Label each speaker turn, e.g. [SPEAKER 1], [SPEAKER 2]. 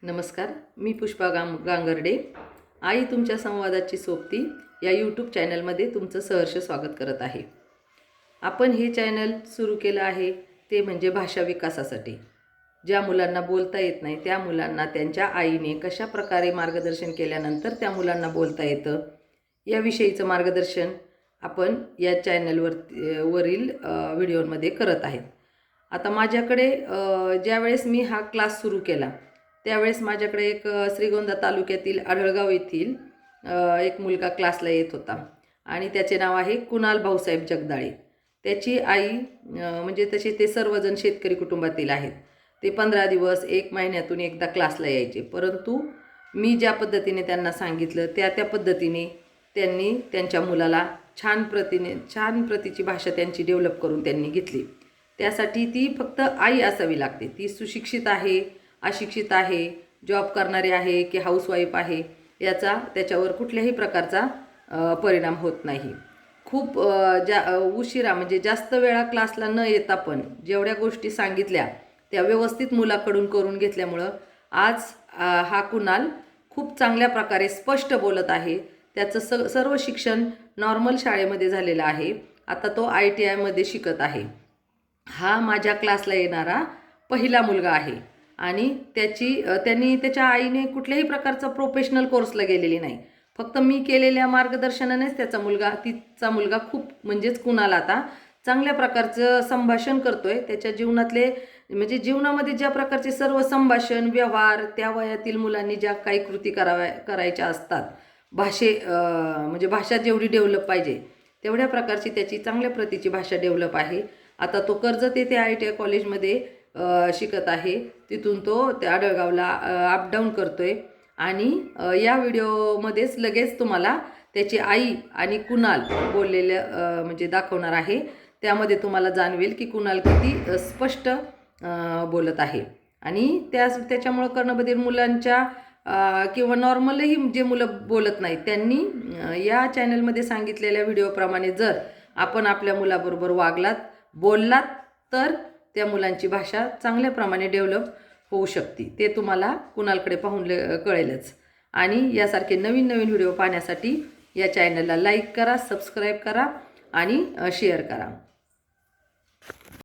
[SPEAKER 1] नमस्कार, मी पुष्पा गांगर्डे. आई तुमच्या संवादाची सोबती या यूट्यूब चॅनलमध्ये तुमचं सहर्ष स्वागत करत आहे. आपण हे चॅनल सुरू केलं आहे ते म्हणजे भाषा विकासासाठी. ज्या मुलांना बोलता येत नाही त्या मुलांना त्यांच्या आईने कशा प्रकारे मार्गदर्शन केल्यानंतर त्या मुलांना बोलता येतं याविषयीचं मार्गदर्शन आपण या वरील व्हिडिओमध्ये करत आहेत. आता माझ्याकडे ज्यावेळेस मी हा क्लास सुरू केला त्यावेळेस माझ्याकडे एक श्रीगोंदा तालुक्यातील आढळगाव येथील एक मुलगा क्लासला येत होता आणि त्याचे नाव आहे कुणाल भाऊसाहेब जगदाळे. त्याची आई म्हणजे तसे ते सर्वजण शेतकरी कुटुंबातील आहेत. ते 15 दिवस 1 महिन्यातून एकदा क्लासला यायचे, परंतु मी ज्या पद्धतीने त्यांना सांगितलं त्या पद्धतीने त्यांनी त्यांच्या मुलाला छान प्रतीची भाषा त्यांची डेव्हलप करून त्यांनी घेतली. त्यासाठी ती फक्त आई असावी लागते. ती सुशिक्षित आहे, अशिक्षित आहे, जॉब करणारी आहे की हाऊसवाईफ आहे याचा त्याच्यावर कुठल्याही प्रकारचा परिणाम होत नाही. खूप उशिरा म्हणजे जास्त वेळा क्लासला न येता पण जेवढ्या गोष्टी सांगितल्या त्या व्यवस्थित मुलाकडून करून घेतल्यामुळं आज हा कुणाल खूप चांगल्या प्रकारे स्पष्ट बोलत आहे. त्याचं सर्व शिक्षण नॉर्मल शाळेमध्ये झालेलं आहे. आता तो ITIमध्ये शिकत आहे. हा माझ्या क्लासला येणारा पहिला मुलगा आहे आणि त्यांनी त्याच्या आईने कुठल्याही प्रकारचा प्रोफेशनल कोर्सला गेलेली नाही. फक्त मी केलेल्या मार्गदर्शनानेच तिचा मुलगा खूप म्हणजेच कुणाल आता चांगल्या प्रकारचं संभाषण करतोय. त्याच्या जीवनातले म्हणजे जीवनामध्ये ज्या प्रकारचे सर्व संभाषण व्यवहार त्या वयातील मुलांनी ज्या काही कृती करायच्या असतात, म्हणजे भाषा जेवढी डेव्हलप पाहिजे तेवढ्या प्रकारची त्याची चांगल्या प्रतीची भाषा डेव्हलप आहे. आता तो कर्जत येथे ITI कॉलेजमध्ये शिकत आहे. तिथून तो त्या आढळगावला अपडाऊन करतोय आणि या व्हिडिओमध्येच लगेच तुम्हाला त्याची आई आणि कुणाल बोललेलं म्हणजे दाखवणार आहे. त्यामध्ये तुम्हाला जाणवेल की कुणाल किती स्पष्ट बोलत आहे आणि त्याच्यामुळं कर्णबधिर मुलांच्या किंवा नॉर्मलही जे मुलं बोलत नाहीत त्यांनी या चॅनलमध्ये सांगितलेल्या व्हिडिओप्रमाणे जर आपण आपल्या मुलाबरोबर बोललात तर त्या मुलांची भाषा चांगल्या प्रमाणे डेव्हलप होऊ शकते. ते तुम्हाला कुणालकडे पाहून कळेलच. आणि यासारखे नवीन व्हिडिओ पाहण्यासाठी या चॅनलला लाईक करा, सबस्क्राईब करा आणि शेअर करा.